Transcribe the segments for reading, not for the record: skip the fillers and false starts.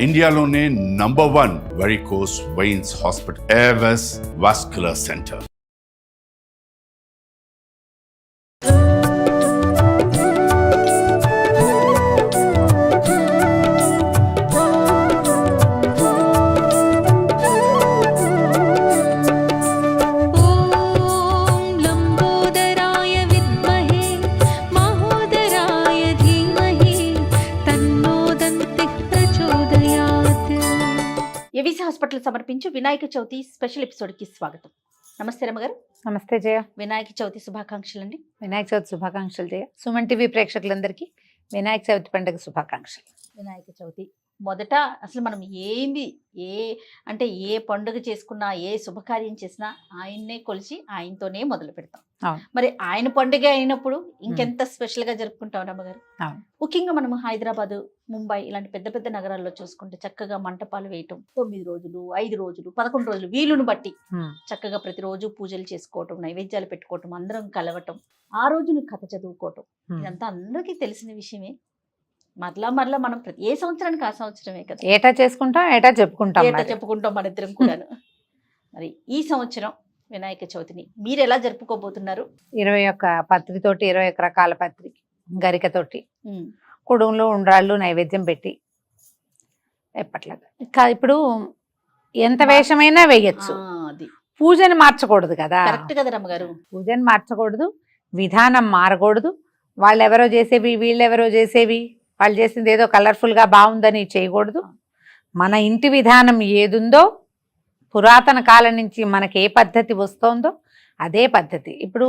ఇండియాలోనే #1 varicose veins hospital Avis vascular centre. Avis hospital సమర్పించు Vinayaka Chavithi special ఎపిసోడ్కి స్వాగతం. నమస్తే రమ్మగారు. నమస్తే జయ. వినాయక చవితి శుభాకాంక్షలు అండి. వినాయక చవితి శుభాకాంక్షలు జయ. సుమన్ టీవీ ప్రేక్షకులందరికీ వినాయక చవితి పండుగ శుభాకాంక్షలు. వినాయక చవితి మొదట అసలు మనం ఏ పండుగ చేసుకున్నా, ఏ శుభకార్యం చేసినా ఆయన్నే కొలిచి ఆయనతోనే మొదలు పెడతాం. మరి ఆయన పండుగ అయినప్పుడు ఇంకెంత స్పెషల్ గా జరుపుకుంటాం రమ్మగారు. ముఖ్యంగా మనం హైదరాబాద్, ముంబై ఇలాంటి పెద్ద పెద్ద నగరాల్లో చూసుకుంటే చక్కగా మంటపాలు వేయటం, 9 రోజులు, 5 రోజులు, 11 రోజులు వీలును బట్టి చక్కగా ప్రతిరోజు పూజలు చేసుకోవటం, నైవేద్యాలు పెట్టుకోవటం, అందరం కలవటం, ఆ రోజుని కథ చదువుకోవటం, ఇదంతా అందరికీ తెలిసిన విషయమే. మరలా మనం ఏ సంవత్సరానికి ఆ సంవత్సరమే కదా ఏటా చేసుకుంటాం, ఏటా చెప్పుకుంటాం మన ఇద్దరం కూడా. మరి ఈ సంవత్సరం వినాయక చవితిని మీరు ఎలా జరుపుకోబోతున్నారు? 21 పత్రితోటి, 21 రకాల పత్రి గరికతోటి కుడుంలో ఉండ్రాళ్ళు నైవేద్యం పెట్టి ఎప్పట్లాగా. ఇప్పుడు ఎంత వేషమైనా వేయచ్చు, పూజను మార్చకూడదు కదా. కరెక్ట్ కదా రమ్మగారు. పూజను మార్చకూడదు, విధానం మారకూడదు. వాళ్ళెవరో చేసేవి, వీళ్ళెవరో చేసేవి, వాళ్ళు చేసింది ఏదో కలర్ఫుల్గా బాగుందని చేయకూడదు. మన ఇంటి విధానం ఏదుందో, పురాతన కాలం నుంచి మనకి ఏ పద్ధతి వస్తోందో అదే పద్ధతి. ఇప్పుడు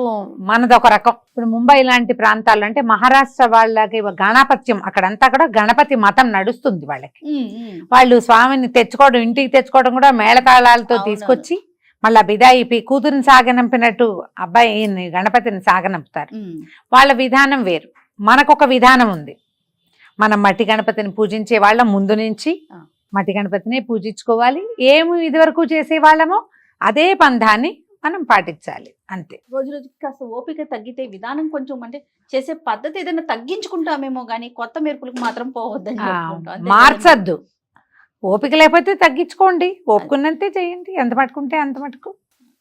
మనదొక రకం. ఇప్పుడు ముంబై లాంటి ప్రాంతాలు అంటే మహారాష్ట్ర వాళ్ళకి గణపత్యం, అక్కడంతా కూడా గణపతి మతం నడుస్తుంది వాళ్ళకి. వాళ్ళు స్వామిని తెచ్చుకోవడం, ఇంటికి తెచ్చుకోవడం కూడా మేళతాళాలతో తీసుకొచ్చి మళ్ళా బిదాయి కూతురిని సాగనంపినట్టు అబ్బాయిని గణపతిని సాగనంపుతారు. వాళ్ళ విధానం వేరు, మనకొక విధానం ఉంది. మనం మట్టి గణపతిని పూజించే వాళ్ళం, ముందు నుంచి మట్టి గణపతిని పూజించుకోవాలి. ఏమి ఇదివరకు చేసేవాళ్ళమో అదే పంధాన్ని మనం పాటించాలి, అంతే. రోజు రోజుకి కాస్త ఓపిక తగ్గితే విధానం కొంచెం అంటే చేసే పద్ధతి ఏదైనా తగ్గించుకుంటామేమో కానీ కొత్త మెరుపులకు మాత్రం పోవద్దని మార్చద్దు. ఓపిక లేకపోతే తగ్గించుకోండి, ఓపుకున్నంతే చేయండి, ఎంత మట్టుకుంటే అంత మటుకు.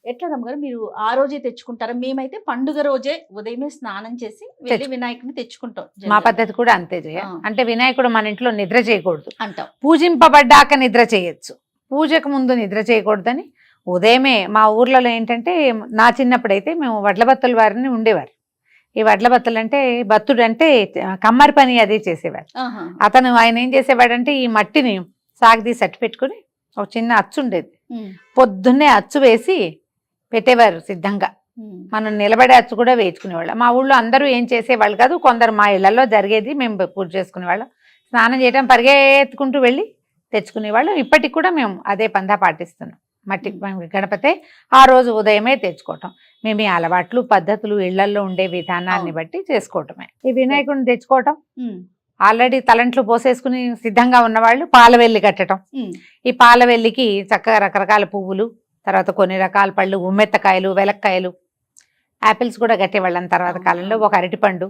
ఎట్లా రమ్మగారు, మీరు ఆ రోజే తెచ్చుకుంటారా? మేమైతే పండుగ రోజే ఉదయమే స్నానం చేసి వెళ్ళి వినాయకుడిని తెచ్చుకుంటాం. మా పద్ధతి కూడా అంతే చేయ. అంటే వినాయకుడు మన ఇంట్లో నిద్ర చేయకూడదు అంటాం. పూజింపబడ్డాక నిద్ర చేయొచ్చు, పూజకు ముందు నిద్ర చేయకూడదని ఉదయమే. మా ఊర్లలో ఏంటంటే, నా చిన్నప్పుడైతే మేము వడ్లబత్తుల వారిని ఉండేవారు. ఈ వడ్లబత్తులు అంటే, బత్తుడు అంటే కమ్మరి పని అదే చేసేవారు. ఆయన ఏం చేసేవాడంటే, ఈ మట్టిని సాగదీసి అట్టు పెట్టుకుని ఒక చిన్న అచ్చు ఉండేది, పొద్దున్నే అచ్చు వేసి పెట్టేవారు సిద్ధంగా. మనం నిలబడే అచ్చు కూడా వేయించుకునేవాళ్ళం. మా ఊళ్ళో అందరూ ఏం చేసేవాళ్ళు కాదు, కొందరు మా ఇళ్లలో జరిగేది. మేము పూజ చేసుకునేవాళ్ళం, స్నానం చేయడం పరిగెత్తుకుంటూ వెళ్ళి తెచ్చుకునేవాళ్ళం. ఇప్పటికి కూడా మేము అదే పందా పాటిస్తున్నాం. మట్టి గణపతి ఆ రోజు ఉదయమే తెచ్చుకోవటం. మేము ఈ అలవాట్లు, పద్ధతులు ఇళ్లలో ఉండే విధానాన్ని బట్టి చేసుకోవటమే. ఈ వినాయకుడిని తెచ్చుకోవటం, ఆల్రెడీ తలంట్లు పోసేసుకుని సిద్ధంగా ఉన్నవాళ్ళు పాలవెల్లి కట్టడం. ఈ పాలవెల్లికి చక్కగా రకరకాల పువ్వులు, తర్వాత కొన్ని రకాల పళ్ళు, ఉమ్మెత్తకాయలు, వెలక్కాయలు, యాపిల్స్ కూడా కట్టేవాళ్ళం తర్వాత కాలంలో, ఒక అరటిపండు,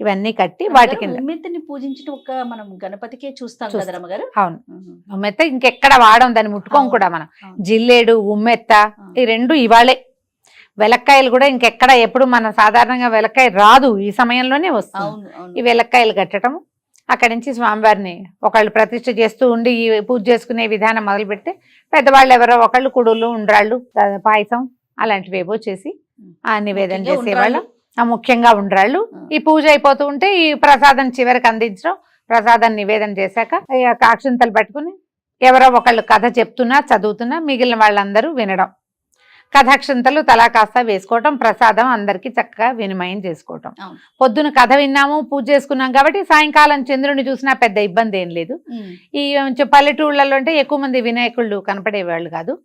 ఇవన్నీ కట్టి వాటికి ఉమ్మెత్తని పూజించడం ఒక మనం గణపతికే చూస్తాం కదా రమ్మగారు. అవును, ఉమ్మెత్త ఇంకెక్కడ వాడం, దాన్ని ముట్టుకోం కూడా మనం. జిల్లేడు, ఉమ్మెత్త ఈ రెండు ఇవాళే. వెలక్కాయలు కూడా ఇంకెక్కడ, ఎప్పుడు మనం సాధారణంగా వెలక్కాయ రాదు, ఈ సమయంలోనే వస్తుంది. ఈ వెలక్కాయలు కట్టడం, అక్కడి నుంచి స్వామివారిని ఒకళ్ళు ప్రతిష్ఠ చేస్తూ ఉండి ఈ పూజ చేసుకునే విధానం మొదలుపెడితే పెద్దవాళ్ళు ఎవరో ఒకళ్ళు కుడులు, ఉండ్రాళ్ళు, పాయసం అలాంటివి ఏవో చేసి ఆ నివేదన చేసేవాళ్ళు. ముఖ్యంగా ఉండ్రాళ్ళు. ఈ పూజ అయిపోతూ ఉంటే ఈ ప్రసాదం చివరికి అందించడం, ప్రసాదం నివేదన చేశాక ఈ అక్షింతలు పట్టుకుని ఎవరో ఒకళ్ళు కథ చెప్తున్నా చదువుతున్నా మిగిలిన వాళ్ళందరూ వినడం. కథాక్షంతలు తలా కాస్త వేసుకోవటం, ప్రసాదం అందరికీ చక్కగా వినిమయం చేసుకోవటం. పొద్దున కథ విన్నాము, పూజ చేసుకున్నాం కాబట్టి సాయంకాలం చంద్రుని చూసినా పెద్ద ఇబ్బంది ఏం లేదు. ఈ పల్లెటూళ్ళలో అంటే ఎక్కువ మంది వినాయకుళ్ళు కనపడేవాళ్ళు కాదు.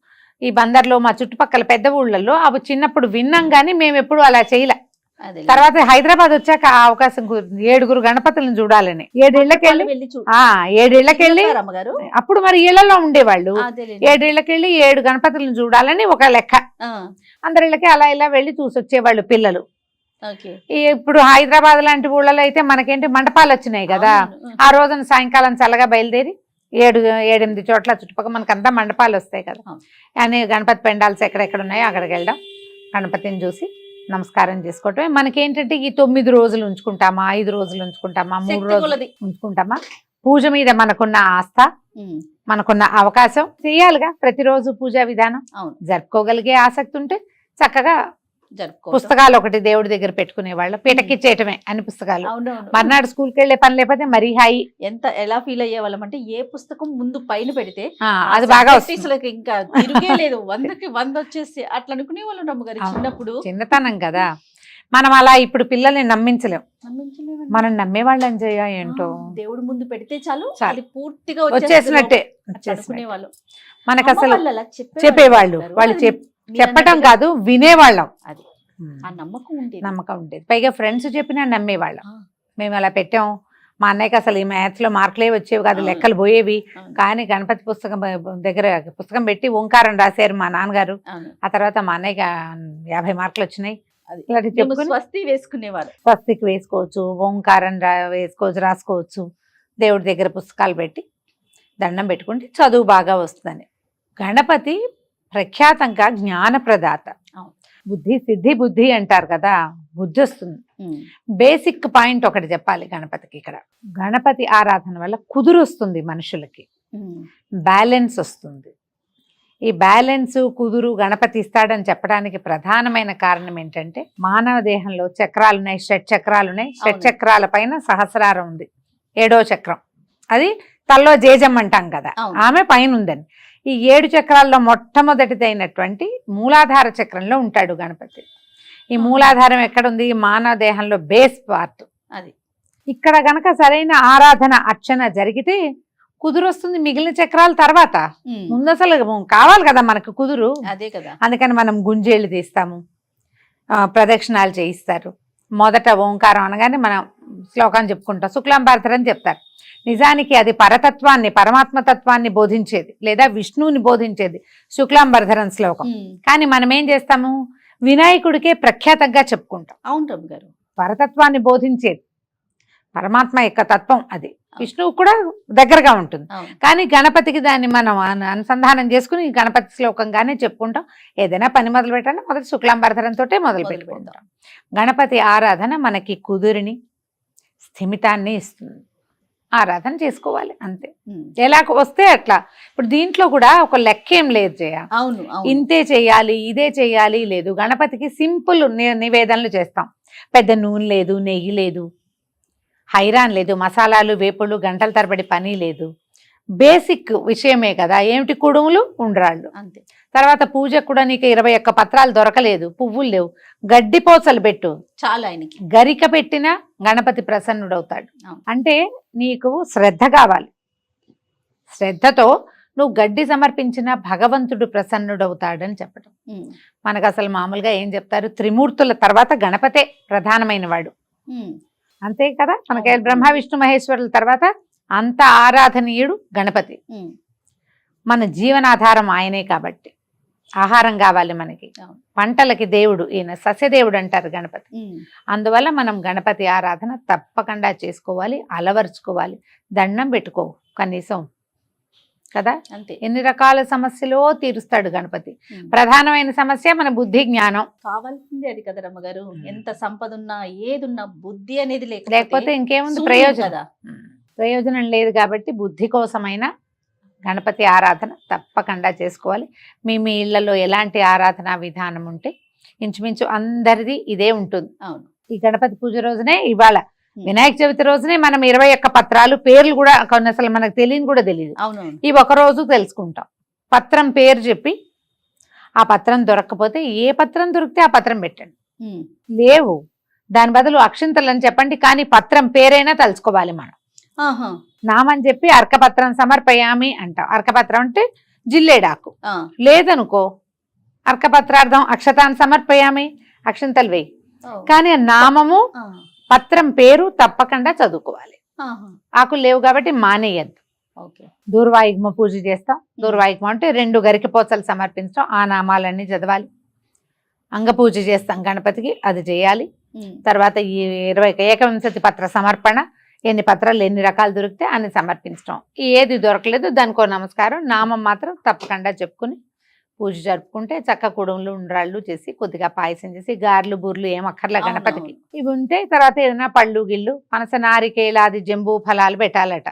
ఈ బందర్లో, మా చుట్టుపక్కల పెద్ద ఊళ్ళల్లో అవి చిన్నప్పుడు విన్నాం కానీ మేము ఎప్పుడు అలా చేయలే. తర్వాత హైదరాబాద్ వచ్చాక ఆ అవకాశం కుదిరింది. 7 గణపతులను చూడాలని 7 ఇళ్ళకెళ్ళి అప్పుడు మరి ఇళ్లలో ఉండేవాళ్ళు. 7 ఇళ్ళకెళ్ళి 7 గణపతులను చూడాలని ఒక లెక్క. అందరి ఇళ్ళకి అలా ఇలా వెళ్ళి చూసి వచ్చేవాళ్ళు పిల్లలు. ఇప్పుడు హైదరాబాద్ లాంటి ఊళ్ళలో అయితే మనకేంటి మంటపాలు వచ్చినాయి కదా, ఆ రోజున సాయంకాలం చల్లగా బయలుదేరి ఏడెనిమిది చోట్ల చుట్టుపక్కల మనకంతా మండపాలు వస్తాయి కదా. అవును. అని గణపతి పెండాల్స్ ఎక్కడెక్కడ ఉన్నాయో అక్కడికి వెళ్ళడం, గణపతిని చూసి నమస్కారం చేసుకోవటమే. మనకేంటంటే ఈ 9 రోజులు ఉంచుకుంటామా, 5 రోజులు ఉంచుకుంటామా, 3 శక్తి రోజులు కొలది. ఉంచుకుంటామా, పూజ మీద మనకున్న ఆస్థ, ఉమ్, మనకున్న అవకాశం చేయాలిగా. ప్రతిరోజు పూజా విధానం అవును, జరుపుకోగలిగే ఆసక్తి ఉంటే చక్కగా జరుపుకోవటం. పుస్తకాలు ఒకటి దేవుడి దగ్గర పెట్టుకునే వాళ్ళు, పీటకిచ్చేయటమే అన్ని పుస్తకాలు. అవునవును. మర్నాడు స్కూల్కి వెళ్ళే పని లేకపోతే మరీ హాయి. ఎలా ఫీల్ అయ్యే వాళ్ళం అంటే ఏ పుస్తకం ముందు పైన పెడితే అది బాగా subject వస్తుంది. అసలు ఇంకా తిరిగే లేదు, 100కి 100 వచ్చేసి అట్లా అనుకునే వాళ్ళు నమ్మగారు అవును. చిన్నప్పుడు. చిన్నతనం కదా, మనం అలా ఇప్పుడు పిల్లల్ని నమ్మించలేం. నమ్మించలేమండి. మనం నమ్మేవాళ్ళని చెయ్య ఏంటో దేవుడు ముందు పెడితే చాలు, చాలు. అది పూర్తిగా వచ్చేసినట్టే. అనుకునే వాళ్ళు. మనకు అసలు అమ్మ వాళ్ళు అలా చెప్పేవాళ్ళు, వాళ్ళు అది మీరు చెప్పటం అన్నట్టుగా కాదు, వినేవాళ్ళం. అది ఆ నమ్మకం ఉండేది. నమ్మకం ఉండేది. పైగా ఫ్రెండ్స్ చెప్పినా నమ్మేవాళ్ళం. ఆ. మేము అలా పెట్టాం, మా అన్నయ్యకి అసలు ఈ మ్యాథ్స్ లో మార్కులే వచ్చేవి కాదు, అవును. లెక్కలు పోయేవి. అవును. కానీ గణపతి పుస్తకం దగ్గర పుస్తకం పెట్టి ఓంకారం రాశారు మా నాన్నగారు. అవును. ఆ తర్వాత మా అన్నయ్యకి 50 మార్కులు వచ్చినాయి. అది. ఇలాంటివి మేము చెప్పుకుని స్వస్తి వేసుకునేవారు. స్వస్తికి వేసుకోవచ్చు, ఓంకారం వేసుకోవచ్చు, రాసుకోవచ్చు. దేవుడి దగ్గర పుస్తకాలు పెట్టి దండం పెట్టుకుంటే చదువు బాగా వస్తుందని. గణపతి ప్రఖ్యాతంగా జ్ఞానప్రదాత. అవును. బుద్ధి సిద్ధి బుద్ధి అంటారు కదా, బుద్ధి వస్తుంది. ఉమ్, బేసిక్ పాయింట్ ఒకటి చెప్పాలి గణపతికి. ఇక్కడ గణపతి ఆరాధన వల్ల కుదురు వస్తుంది మనుషులకి, ఉమ్, బ్యాలెన్స్ వస్తుంది. ఈ బ్యాలెన్స్ కుదురు గణపతి ఇస్తాడని చెప్పడానికి ప్రధానమైన కారణం ఏంటంటే మానవ దేహంలో చక్రాలున్నాయి, షట్చక్రాలున్నాయి. షట్చక్రాల పైన సహస్రారం ఉంది, 7వ చక్రం. అది తల్లో జేజం అంటాం కదా, అవును. ఆమె పైన ఉందని. ఈ 7 చక్రాల్లో మొట్టమొదటిదైనటువంటి మూలాధార చక్రంలో ఉంటాడు గణపతి. ఈ మూలాధారం ఎక్కడుంది? మానవ దేహంలో బేస్ పార్ట్ అది. ఇక్కడ గనక సరైన ఆరాధన అర్చన జరిగితే కుదురు వస్తుంది. మిగిలిన చక్రాల తర్వాత ఉమ్, ముందు అసలు కావాలి కదా మనకు కుదురు. అదే కదా. అందుకని మనం గుంజేళ్ళు తీస్తాము, ప్రదక్షిణాలు చేయిస్తారు. మొదట ఓంకారం అనగానే మనం శ్లోకాన్ని చెప్పుకుంటాం, శుక్లాంబరధరం చెప్తారు. నిజానికి అది పరతత్వాన్ని, పరమాత్మతత్వాన్ని బోధించేది లేదా విష్ణువుని బోధించేది శుక్లాంబరధరం శ్లోకం. ఉమ్, కానీ మనం ఏం చేస్తాము, వినాయకుడికే ప్రఖ్యాతంగా చెప్పుకుంటాం. అవును రమ్మ గారు. పరతత్వాన్ని బోధించేది పరమాత్మ యొక్క తత్వం, అది విష్ణువు కూడా దగ్గరగా ఉంటుంది. అవును. కానీ గణపతికి దాన్ని మనం అనుసంధానం చేసుకుని గణపతి శ్లోకంగానే చెప్పుకుంటాం. ఏదైనా పని మొదలు పెట్టాలంటే మొదటి శుక్లాంబరధరంతో మొదలు పెట్టుకుంటాం. గణపతి ఆరాధన మనకి కుదురుని, స్థిమితాన్ని ఇస్తుంది. ఆరాధన చేసుకోవాలి అంతే, ఉమ్, ఎలా వస్తే అట్లా. ఇప్పుడు దీంట్లో కూడా ఒక లెక్క ఏం లేదు జయ, అవును, అవును. ఇంతే చేయాలి ఇదే చేయాలి లేదు. గణపతికి సింపుల్ నివేదనలు చేస్తాం. పెద్ద నూనె లేదు, నెయ్యి లేదు, హైరాన్ లేదు, మసాలాలు వేపుళ్ళు గంటల తరబడి పని లేదు. బేసిక్ విషయమే కదా. ఏమిటి? కుడుములు, ఉండ్రాళ్ళు. అంతే. తర్వాత పూజ కూడా నీకు 21 పత్రాలు దొరకలేదు, పువ్వులు లేవు, గడ్డిపోచలు పెట్టు చాలా ఆయనకి. గరిక పెట్టినా గణపతి ప్రసన్నుడవుతాడు. అవును. అంటే నీకు శ్రద్ధ కావాలి. శ్రద్ధతో నువ్వు గడ్డి సమర్పించిన భగవంతుడు ప్రసన్నుడవుతాడని చెప్పడం. ఉమ్, మనకు అసలు మామూలుగా ఏం చెప్తారు, త్రిమూర్తుల తర్వాత గణపతే ప్రధానమైన వాడు, ఉమ్, అంతే కదా. మనకి అవును. బ్రహ్మ విష్ణు మహేశ్వరుల తర్వాత అంత ఆరాధనీయుడు గణపతి. ఉమ్, మన జీవనాధారం ఆయనే కాబట్టి ఆహారం కావాలి మనకి. అవును. పంటలకి దేవుడు ఈయన, సస్యదేవుడు అంటారు గణపతి. ఉమ్, అందువల్ల మనం గణపతి ఆరాధన తప్పకుండా చేసుకోవాలి, అలవర్చుకోవాలి. దండం పెట్టుకో కనీసం కదా. అంతే. ఎన్ని రకాల సమస్యలో తీరుస్తాడు గణపతి. ఉమ్. ప్రధానమైన సమస్య మన బుద్ధి జ్ఞానం. కావాల్సింది అది కదా రమ్మగారు. ఎంత సంపద ఉన్నా ఏదున్నా బుద్ధి అనేది లేకపోతే ఇంకేముంది శూన్యం ప్రయోజనం? కదా. ప్రయోజనం లేదు కాబట్టి బుద్ధి కోసమైనా గణపతి ఆరాధన తప్పకుండా చేసుకోవాలి. మీ ఇళ్లలో ఎలాంటి ఆరాధన విధానం ఉంటే ఇంచుమించు అందరిది ఇదే ఉంటుంది. అవును. ఈ గణపతి పూజ రోజునే, ఇవాళ వినాయక చవితి రోజునే మనం 21 పత్రాలు పేర్లు కూడా కొన్ని అసలు మనకు తెలియని కూడా తెలియదు. అవునవును. ఈ ఒక రోజు తెలుసుకుంటాం. పత్రం పేరు చెప్పి ఆ పత్రం దొరకకపోతే ఏ పత్రం దొరికితే ఆ పత్రం పెట్టండి. ఉమ్, లేవు దాని బదులు అక్షింతలు అని చెప్పండి, కానీ పత్రం పేరైనా తలుచుకోవాలి మనం. ఆహా. నామని చెప్పి అర్కపత్రం సమర్పయామి అంటాం. అర్కపత్రం అంటే జిల్లేడాకు. ఆ, లేదనుకో అర్కపత్రార్థం అక్షతాన్ని సమర్పయామి, అక్షింతలు వేయి. ఓ, కానీ నామము ఆ, పత్రం పేరు తప్పకుండా చదువుకోవాలి. ఆహా. ఆకులు లేవు కాబట్టి మానేయద్దు. ఓకే. దూర్వాయుగ్మ పూజ చేస్తాం. దూర్వాయుగ్మ అంటే 2 గరికపోచలు సమర్పించడం, ఆ నామాలన్నీ చదవాలి. అంగపూజ చేస్తాం గణపతికి, అది చేయాలి. ఉమ్, తర్వాత ఈ 21 ఏకవింశతి పత్ర సమర్పణ, ఎన్ని పత్రాలు ఎన్ని రకాలు దొరికితే అన్ని సమర్పించడం. ఏది దొరకలేదు దానికో నమస్కారం, నామం మాత్రం తప్పకుండా చెప్పుకుని పూజ జరుపుకుంటే చక్క కుడుములు ఉండ్రాళ్ళు చేసి కొద్దిగా పాయసం చేసి గారెలు బూర్లు ఏం అక్కర్లే గణపతికి. ఇవి ఉంటే తర్వాత ఏదైనా పళ్ళు గిళ్ళు పనస నారికేలాది జంబూ ఫలాలు పెట్టాలట.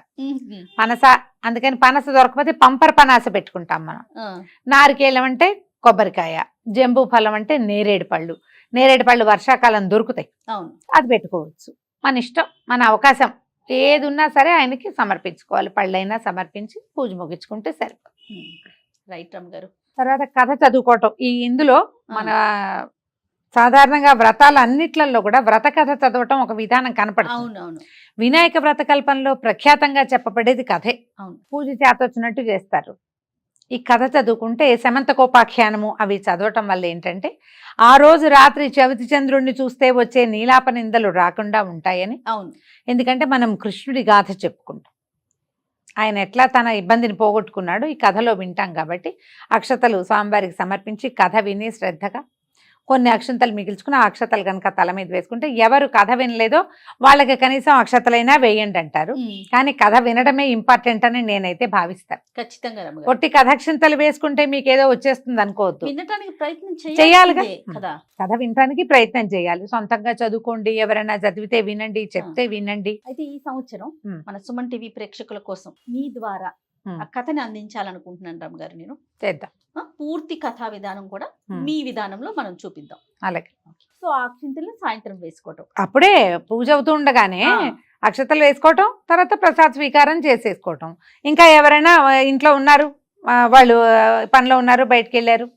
పనస అందుకని పనస దొరకపోతే పంపర పనాస పెట్టుకుంటాం మనం. నారికేలం అంటే కొబ్బరికాయ, జంబూ ఫలం అంటే నేరేడు పళ్ళు. నేరేడు పళ్ళు వర్షాకాలం దొరుకుతాయి, అది పెట్టుకోవచ్చు. మన ఇష్టం, మన అవకాశం. ఏది ఉన్నా సరే ఆయనకి సమర్పించుకోవాలి. పళ్ళైనా సమర్పించి పూజ ముగించుకుంటే సరిపోతుంది. రైట్ రమ్మ గారు. తర్వాత కథ చదువుకోవటం. ఇందులో మన సాధారణంగా వ్రతాలు అన్నిట్లలో కూడా వ్రత కథ చదవటం ఒక విధానం కనపడుతుంది. వినాయక వ్రత కల్పనలో ప్రఖ్యాతంగా చెప్పబడేది కథే. పూజ చేతొచ్చినట్టు చేస్తారు. ఈ కథ చదువుకుంటే శమంతకోపాఖ్యానము అవి చదవటం వల్ల ఏంటంటే ఆ రోజు రాత్రి చవితి చంద్రుడిని చూస్తే వచ్చే నీలాప నిందలు రాకుండా ఉంటాయని. ఎందుకంటే మనం కృష్ణుడి గాథ చెప్పుకుంటాం, ఆయన ఎట్లా తన ఇబ్బందిని పోగొట్టుకున్నాడు ఈ కథలో వింటాం. కాబట్టి అక్షతలు స్వామివారికి సమర్పించి కథ విని శ్రద్ధగా కొన్ని అక్షంతలు మిగిల్చుకుని ఆ అక్షతలు కనుక తల మీద వేసుకుంటే ఎవరు కథ వినలేదో వాళ్ళకి కనీసం అక్షతలైనా వేయండి అంటారు. కానీ కథ వినడమే ఇంపార్టెంట్ అని నేనైతే భావిస్తాను. ఖచ్చితంగా ఒట్టి కథాక్షంతలు వేసుకుంటే మీకేదో వచ్చేస్తుంది అనుకోవద్దు. వినటానికి ప్రయత్నం చేయాలిగా, కథ వినటానికి ప్రయత్నం చేయాలి. సొంతంగా చదువుకోండి, ఎవరైనా చదివితే వినండి, చెప్తే వినండి. అయితే ఈ సంవత్సరం మన సుమన్ టీవీ ప్రేక్షకుల కోసం మీ ద్వారా ఆ కథని అందించాలనుకుంటున్నాను రమ్మ గారు. నేను చేద్దాం. పూర్తి కథా విధానం కూడా మీ విధానంలో మనం చూపిద్దాం. అలాగే. సో ఆ అక్షంతలు సాయంత్రం వేసుకోవటం, అప్పుడే పూజ అవుతూ ఉండగానే అక్షతలు వేసుకోవటం, తర్వాత ప్రసాద్ స్వీకారం చేసేసుకోవటం. ఇంకా ఎవరైనా ఇంట్లో ఉన్నారు, వాళ్ళు పనిలో ఉన్నారు, బయటకు వెళ్ళారు,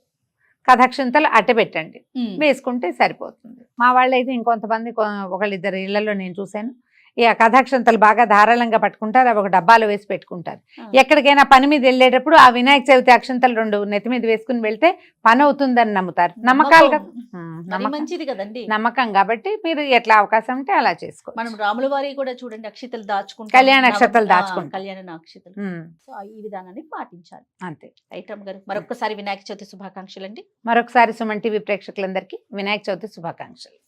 కథాక్షంతలు అట్ట పెట్టండి, వేసుకుంటే సరిపోతుంది. మా వాళ్ళు అయితే ఇంకొంతమంది ఒకళ్ళిద్దరు ఇళ్లలో నేను చూశాను, ఈ కథాక్షంతలు బాగా ధారాళంగా పట్టుకుంటారు, అవి ఒక డబ్బాలో వేసి పెట్టుకుంటారు. ఎక్కడికైనా పని మీద వెళ్ళేటప్పుడు ఆ వినాయక చవితి అక్షంతలు 2 నెత్తి మీద వేసుకుని వెళ్తే పని అవుతుందని నమ్ముతారు. నమ్మకాలు మంచిది కదండి, నమ్మకం. కాబట్టి మీరు ఎట్లా అవకాశం ఉంటే అలా చేసుకో. మనం రాముల వారి కూడా చూడండి అక్షతలు దాచుకుంటాం, కళ్యాణ అక్షతలు దాచుకుంటాం, కళ్యాణ అక్షతలు. సో ఈ విధానాన్ని పాటించాలి. అంతే. ఐటమ్ గారు మరొకసారి వినాయక చవితి శుభాకాంక్షలు అండి. మరొకసారి సుమన్ టీవీ ప్రేక్షకులందరికీ వినాయక చవితి శుభాకాంక్షలు.